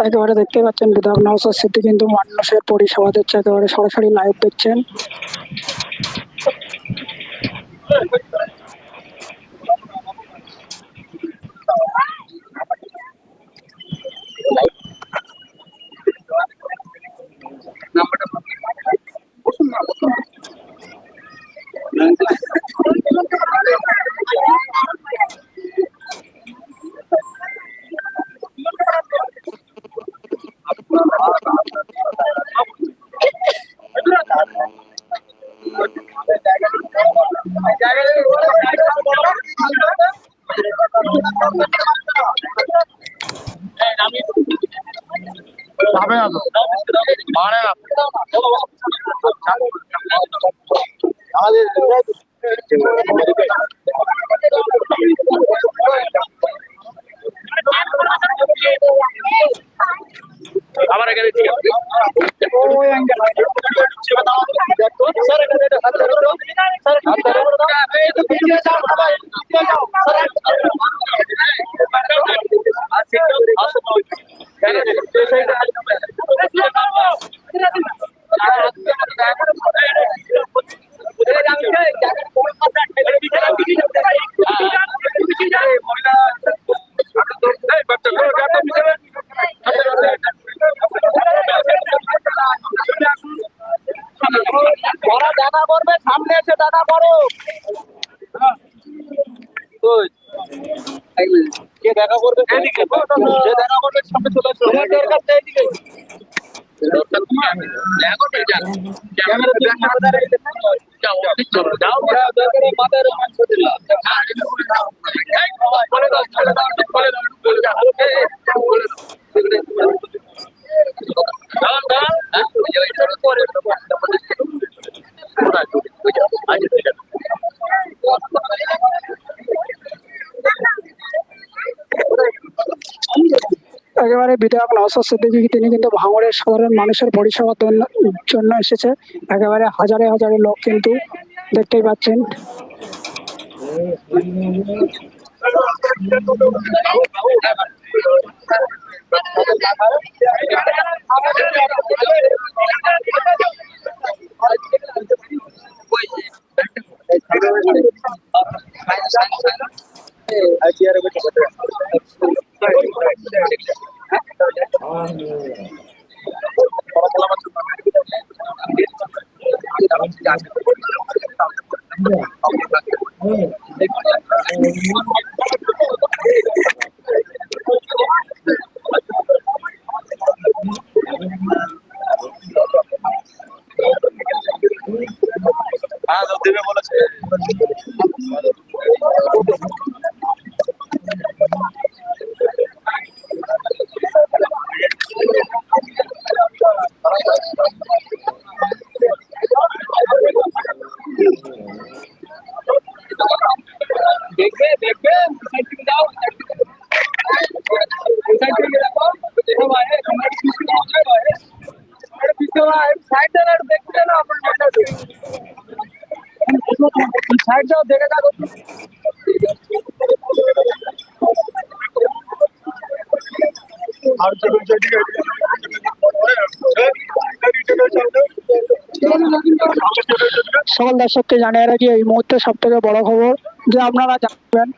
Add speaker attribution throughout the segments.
Speaker 1: একেবারে দেখতে পাচ্ছেন বিধায়ক নওশাদ সিদ্দিকী কিন্তু মানুষের পরিষেবা দিচ্ছে, একেবারে সরাসরি লাইভ দেখছেন।
Speaker 2: আমার এখানে ঠিক আছে সামনে এসে দাদা করো কে দেখা করবে যে দেখা করবে সামনে চলে আসো এইদিকে
Speaker 1: একেবারে বিধায়ক নওশাদ সিদ্দিকী তিনি কিন্তু ভাঙড়ের সাধারণ মানুষের পরিষেবার জন্য এসেছে। একেবারে হাজারে হাজারে লোক কিন্তু দেখতেই পাচ্ছেন। साइड जाओ देखा जा সকল দর্শককে জানিয়ে রাখি এই মুহূর্তে সব থেকে বড় খবর যে আপনারা জানবেন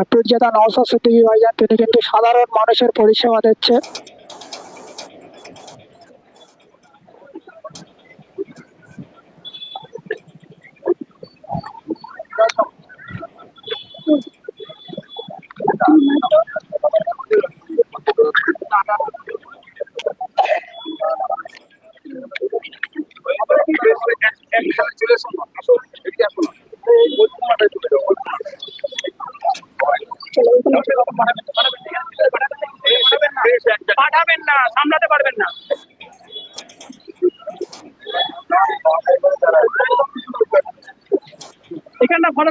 Speaker 1: পীরজাদা নওশাদ সিদ্দিকী ভাইজান তিনি কিন্তু সাধারণ মানুষের পরিষেবা দিচ্ছে।
Speaker 2: পাঠাবেন না, সামলাতে পারবেন না। এখানটা ভালো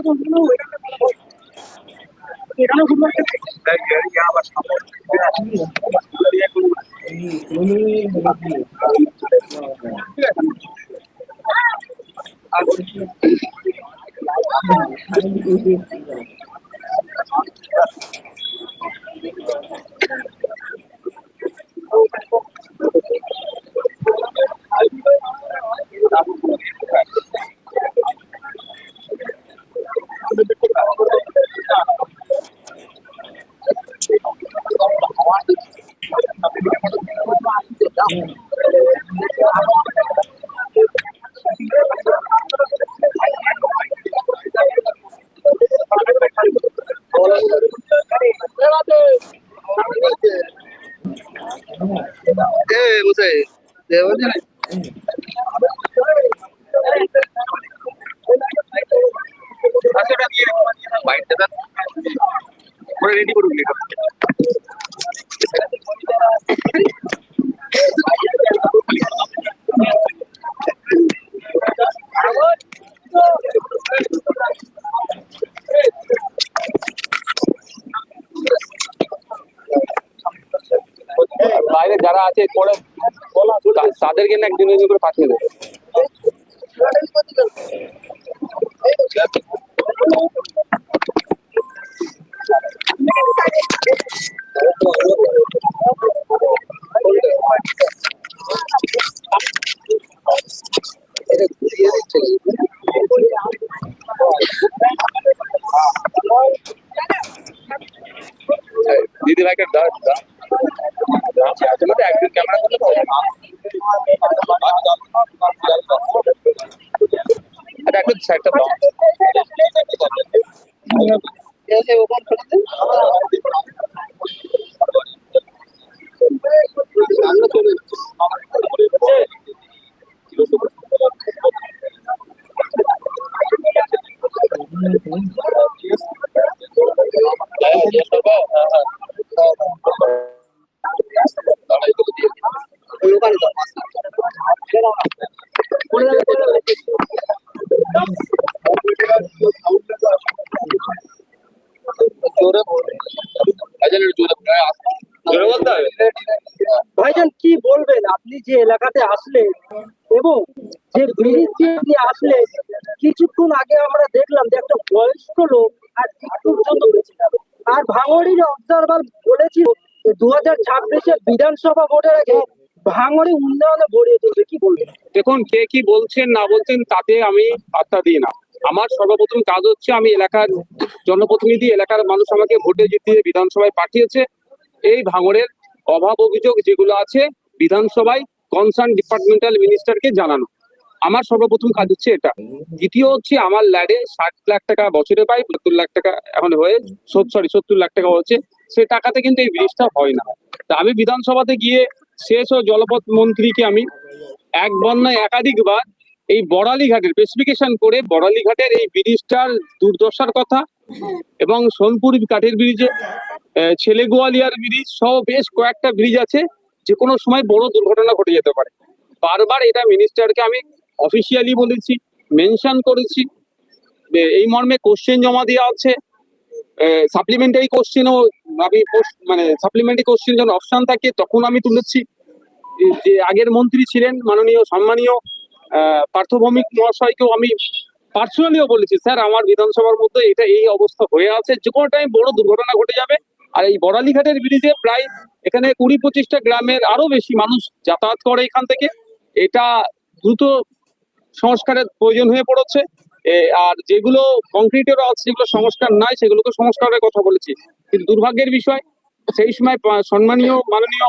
Speaker 2: রেডি করুন। বাইরে যারা আছে পরে তাদেরকে না একদিন একদিন করে পাঠিয়ে দেবে। দিদি ভাইকে তোমাদের একদিন ক্যামেরা করতে পারো। আচ্ছা একটু সাইডটা দাও।
Speaker 3: ভাইজান কি বলবেন আপনি যে এলাকাতে আসলেন এবং যে ব্রিজ দিয়ে আপনি আসলেন, কিছুক্ষণ আগে আমরা দেখলাম যে একটা বয়স্ক লোক আর মৃত্যুর জন্য বেঁচে গেল। আর ভাঙড়ির অবজারভার বলেছিল যে 2026 বিধানসভা ভোটের আগে ভাঙড়ি উন্নয়নে গড়িয়ে তুলবে, কি বলবেন?
Speaker 2: দেখুন, কে কি বলছেন না বলছেন তাতে আমি পাত্তা দিই না। আমার সর্বপ্রথম কাজ হচ্ছে, আমি এলাকার জনপ্রতিনিধি, এলাকার মানুষ আমাকে ভোটে জিতিয়ে বিধানসভায় পাঠিয়েছে। এই ভাঙড়ের অভাব অভিযোগ যেগুলো আছে বিধানসভায় কনসার্ন ডিপার্টমেন্টাল মিনিস্টারকে জানানো। আমার সর্বপ্রথম কাজ হচ্ছে এটা। দ্বিতীয় হচ্ছে, আমার ল্যাডে 60 লাখ টাকা বছরে পাই, 70 লাখ টাকা এখন হয়ে 70 লাখ টাকা হচ্ছে। সে টাকাতে কিন্তু এই ব্রিজটা হয় না। তা আমি বিধানসভাতে গিয়ে শেষ ও জলপথ মন্ত্রীকে আমি এক বন্যায় একাধিকবার এই বড়ালি ঘাটের স্পেসিফিকেশন করে বড়ালি ঘাটের এই ব্রিজটার দুর্দশার কথা এবং সোনপুর কাঠের ব্রিজে ছেলে গোয়ালিয়ার ব্রিজ সহ বেশ কয়েকটা ব্রিজ আছে, যে কোনো সময় বড় দুর্ঘটনা ঘটে যেতে পারে। বারবার এটা মিনিস্টারকে আমি অফিসিয়ালি বলেছি, মেনশন করেছি। এই মর্মে কোশ্চেন জমা দেওয়া আছে। সাপ্লিমেন্টারি কোশ্চেনও আমি মানে সাপ্লিমেন্টারি কোশ্চেন যখন অপশন থাকে তখন আমি তুলেছি। যে আগের মন্ত্রী ছিলেন মাননীয় সম্মানীয় পার্থ ভৌমিক মহাশয়কেও আমি পার্সোনালিও বলেছি, স্যার আমার বিধানসভার মধ্যে এটা এই অবস্থা হয়ে আছে, যে কোনো টাইম বড় দুর্ঘটনা ঘটে যাবে। আর এই বড়ালিঘাটের ব্রিজে প্রায় এখানে 20-25টা গ্রামের আরো বেশি মানুষ যাতায়াত করে এখান থেকে। এটা দ্রুত সংস্কারের প্রয়োজন হয়ে পড়েছে। আর যেগুলো কংক্রিটেরও আছে, যেগুলো সংস্কার নাই, সেগুলোকে সংস্কারের কথা বলেছি। কিন্তু দুর্ভাগ্যের বিষয়, সেই সময় সম্মানীয় মাননীয়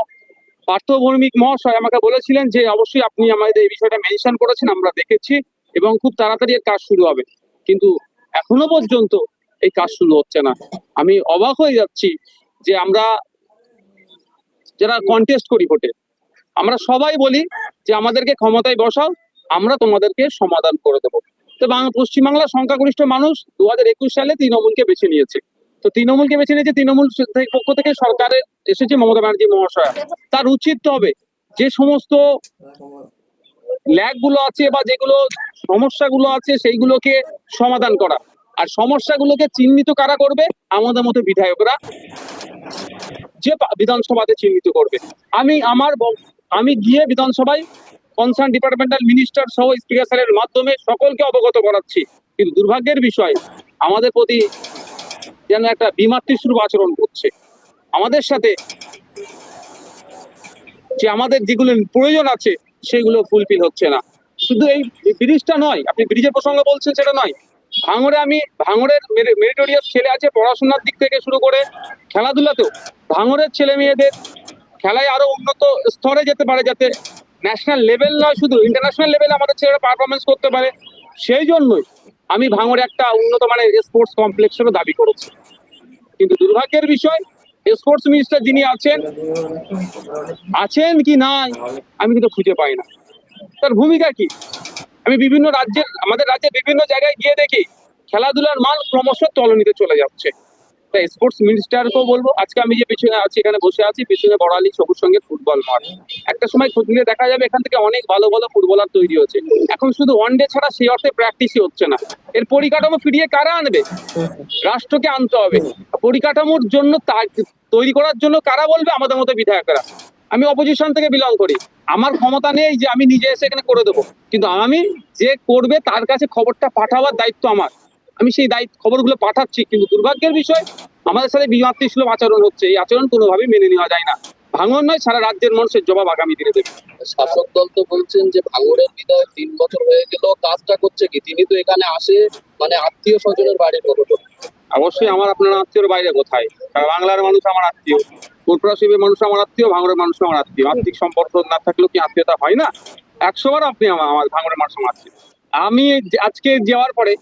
Speaker 2: পার্থ ভৌমিক মহাশয় আমাকে বলেছিলেন যে অবশ্যই আপনি আমাদের এই বিষয়টা মেনশন করেছেন, আমরা দেখেছি এবং খুব তাড়াতাড়ি এর কাজ শুরু হবে। কিন্তু এখনো পর্যন্ত এই কাজ শুরু হচ্ছে না। আমি অবাক হয়ে যাচ্ছি যে আমরা যারা কন্টেস্ট করি ভোটে, আমরা সবাই বলি যে আমাদেরকে ক্ষমতায় বসাও, আমরা তোমাদেরকে সমাধান করে দেবো। তো পশ্চিমবাংলার সংখ্যাগরিষ্ঠ মানুষ 2021 সালে তৃণমূলকে বেছে নিয়েছে। তো তৃণমূলকে বেছে নিয়েছে, তৃণমূল পক্ষ থেকে সরকারের এসেছে মমতা ব্যানার্জি মহাশয়া। তার উচিত হবে যে সমস্ত ল্যাগ গুলো আছে বা যেগুলো সমস্যাগুলো আছে সেইগুলোকে সমাধান করা। আর সমস্যাগুলোকে চিহ্নিত কারা করবে? আমাদের মতো বিধায়করা, যে বিধানসভাতে চিহ্নিত করবে। আমি গিয়ে বিধানসভায় কনসার্ন ডিপার্টমেন্টাল মিনিস্টার সহ স্পিকার স্যারের মাধ্যমে সকলকে অবগত করাচ্ছি। কিন্তু দুর্ভাগ্যের বিষয়, আমাদের প্রতি যেন একটা বিমাতৃস্বরূপ আচরণ করছে। আমাদের সাথে যে আমাদের যেগুলো প্রয়োজন আছে সেগুলো ফুলফিল হচ্ছে না। শুধু এই ব্রিজটা নয়, আপনি ব্রিজের প্রসঙ্গ বলছেন সেটা নয়, ভাঙড়ের মেরিটোরিয়াস ছেলে আছে পড়াশোনার দিক থেকে শুরু করে খেলাধুলাতেও। ভাঙড়ের ছেলে মেয়েদের খেলায় আরো উন্নত স্তরে যেতে পারে, যাতে ন্যাশনাল লেভেল নয় শুধু ইন্টারন্যাশনাল লেভেলে আমাদের ছেলেরা পারফরমেন্স করতে পারে। সেই জন্যই আমি ভাঙড়ে একটা উন্নত মানের স্পোর্টস কমপ্লেক্সেরও দাবি করেছি। কিন্তু দুর্ভাগ্যের বিষয়, স্পোর্টস মিনিস্টার যিনি আছেন কি নাই আমি কিন্তু খুঁজে পাই না। তার ভূমিকা কি? আমি আমাদের রাজ্যের বিভিন্ন জায়গায় গিয়ে দেখি খেলাধুলার মান ক্রমশ তলানিতে চলে যাচ্ছে। তাই স্পোর্টস মিনিস্টারকেও বলবো, আজকে আমি যে পিছনে আছি, এখানে বসে আছি, পিছনে বড়ালি সবুজ সঙ্গে ফুটবল মাঠ। একটা সময় খোঁজ নিয়ে দেখা যাবে এখান থেকে অনেক ভালো ভালো ফুটবলার তৈরি হচ্ছে। এখন শুধু ওয়ানডে ছাড়া সেই অর্থে প্র্যাকটিসই হচ্ছে না। এর পরিকাঠামো ফিরিয়ে কারা আনবে? রাষ্ট্রকে আনতে হবে। পরিকাঠামোর জন্য তৈরি করার জন্য কারা বলবে? আমাদের মতো বিধায়করা। আমি অপোজিশন থেকে বিলং করি, আমার ক্ষমতা নেই যে আমি নিজে এসে এখানে করে দেবো, কিন্তু আমি যে করবে তার কাছে খবরটা পাঠাবার দায়িত্ব আমার। আমি সেই খবরগুলো পাঠাচ্ছি, কিন্তু দুর্ভাগ্যের বিষয় আমাদের সাথে বিমাতৃসুলভ আচরণ হচ্ছে। এই আচরণ কোনোভাবেই মেনে নেওয়া যায় না। ভাঙন নয়, সারা রাজ্যের মানুষের জবাব আগামী দিনে দেবে।
Speaker 4: শাসক দল তো বলছেন যে ভাঙড়ের বিধায়ক 3 বছর হয়ে গেল, কাজটা করছে কি? তিনি তো এখানে আসে মানে আত্মীয় স্বজনের বাড়ির মতো।
Speaker 2: অবশ্যই আমার আপনার আত্মীয়র বাইরে কোথায়? বাংলার মানুষ আমার আত্মীয়, উত্তরাশিবের মানুষ আমার আত্মীয়, ভাঙড়ের মানুষ আমার আত্মীয়। আত্মিক সম্পর্ক না থাকলেও কি আত্মীয়তা হয় না? 100 বার আপনি আমার ভাঙড়ের মানুষ আমার আত্মীয়। আমি আজকে যাওয়ার পরে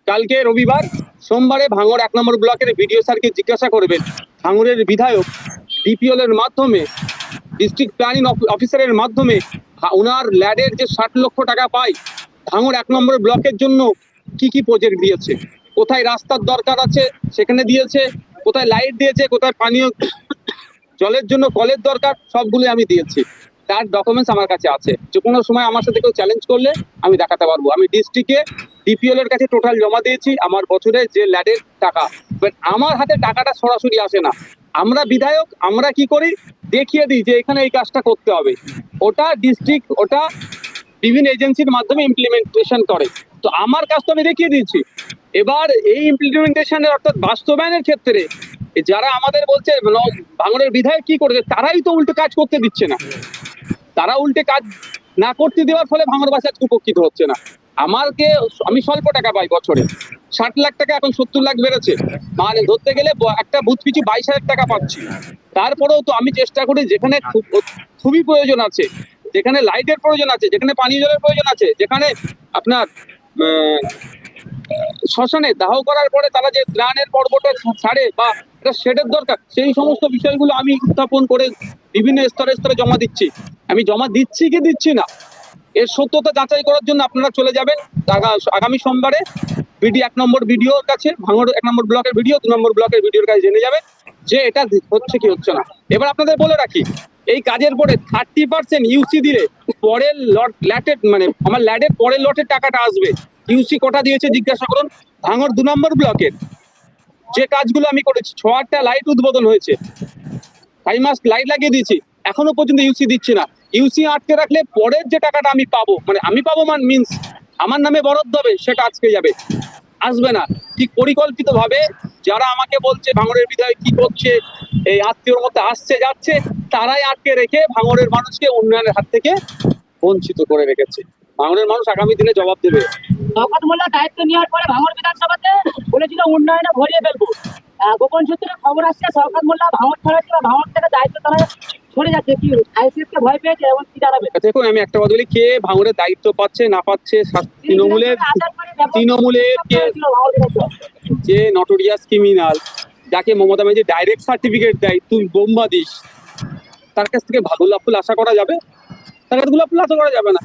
Speaker 2: কালকে রবিবার, সোমবারে ভাঙড় 1 নম্বর ব্লকের বিডিও স্যারকে জিজ্ঞাসা করবেন ভাঙড়ের বিধায়ক ডিপিএল এর মাধ্যমে, ডিস্ট্রিক্ট প্ল্যানিং অফিসারের মাধ্যমে ওনার ল্যাডের যে 60 লক্ষ টাকা পায় ভাঙড় 1 নম্বর ব্লকের জন্য কি কি প্রজেক্ট দিয়েছে, কোথায় রাস্তার দরকার আছে সেখানে দিয়েছে, কোথায় লাইট দিয়েছে, কোথায় পানীয় জলের জন্য কলের দরকার, সবগুলো আমি দিয়েছি। তার ডকুমেন্টস আমার কাছে আছে। যে কোনো সময় আমার সাথে কেউ চ্যালেঞ্জ করলে আমি দেখাতে পারবো। আমি ডিস্ট্রিক্টে ডিপিএল এর কাছে টোটাল জমা দিয়েছি আমার বছরে যে ল্যাডের টাকা। বাট আমার হাতে টাকাটা সরাসরি আসে না। আমরা বিধায়ক, আমরা কি করি? দেখিয়ে দিই যে এখানে এই কাজটা করতে হবে। ওটা ডিস্ট্রিক্ট, ওটা বিভিন্ন এজেন্সির মাধ্যমে ইমপ্লিমেন্টেশন করে। তো আমার কাজ তো আমি দেখিয়ে দিয়েছি। এবার এই ইমপ্লিমেন্টেশনের অর্থাৎ বাস্তবায়নের ক্ষেত্রে যারা আমাদের বলছে ভাঙড়ের বিধায়ক কি করছে, তারাই তো উল্টো কাজ করতে দিচ্ছে না। তারা উল্টে কাজ না করতে দেওয়ার ফলে ভাঙড়বাসী আজকে উপকৃত হচ্ছে না। আমি স্বল্প টাকা পাই বছরে, 60 লাখ টাকা এখন 70 লাখ বেড়েছে, মানে ধরতে গেলে একটা বুথ পিছু 22,000 টাকা পাচ্ছি। তারপরেও তো আমি চেষ্টা করি যেখানে খুবই প্রয়োজন আছে, যেখানে লাইটের প্রয়োজন আছে, যেখানে পানীয় জলের প্রয়োজন আছে, যেখানে আপনার শ্মশানে দাহ করার পরে তারা যে ত্রাণের পর্বটা ছাড়ে বা একটা শেডের দরকার, সেই সমস্ত বিষয়গুলো আমি উত্থাপন করে বিভিন্ন স্তরে স্তরে জমা দিচ্ছি। আমি জমা দিচ্ছি কি দিচ্ছি না, এর সত্যতা যাচাই করার জন্য আপনারা চলে যাবেন আগামী সোমবারে 1 নম্বর ভিডিওর কাছে, ভাঙড় 1 নম্বর ব্লকের ভিডিও, 2 নম্বর ব্লকের ভিডিওর কাছে জেনে যাবেন যে এটা হচ্ছে কি হচ্ছে না। এবার আপনাদের বলে রাখি, এই কাজের পরে 30% ইউসি দিলে পরের ল্যাটের মানে আমার ল্যাডের পরের লটের টাকাটা আসবে। ইউসি কটা দিয়েছে জিজ্ঞাসা করুন। ভাঙড় 2 নম্বর ব্লকের যে কাজগুলো আমি করেছি, 6-8টা লাইট উদ্বোধন হয়েছে, 5 মাস লাইট লাগিয়ে দিয়েছি, এখনো পর্যন্ত ইউসি দিচ্ছে না। ইউসি আটকে রাখলে পরের যে টাকাটা আমি পাবো মিনস আমার নামে বরাদ্দ হবে, সেটা আজকে যাবে, আসবে না। ঠিক পরিকল্পিত ভাবে যারা আমাকে বলছে ভাঙড়ের বিধায়ক কি করছে, এই আত্মীয়র মধ্যে আসছে যাচ্ছে, তারাই আটকে রেখে ভাঙড়ের মানুষকে উন্নয়নের হাত থেকে বঞ্চিত করে রেখেছে। ভাঙড়ের মানুষ আগামী দিনে জবাব দেবে।
Speaker 5: শওকত মোল্লা দায়িত্ব নেওয়ার পরে ভাঙড় বিধানসভাতে বলেছিল উন্নয়নে ভরিয়ে ফেলবো। গোপন সূত্রে খবর আসছে শওকত মোল্লা ভাঙড় ছাড়াচ্ছে বা ভাঙড় থেকে দায়িত্ব তারা সরে যাচ্ছে। কি আইসিএফ কে ভয় পেয়েছে এবং কি জানাবে?
Speaker 2: দেখুন, আমি একটা কথা বলি, কে ভাঙড়ের দায়িত্ব পাচ্ছে না পাচ্ছে, তৃণমূলের কে যে নটোরিয়াস ক্রিমিনাল, যাকে মমতা ব্যানার্জি ডাইরেক্ট সার্টিফিকেট দেয় তুই বোম্বা দিস, তার কাছ থেকে গোলাপ ফুল আশা করা যাবে? তার কাছে গোলাপ ফুল আশা করা যাবে না।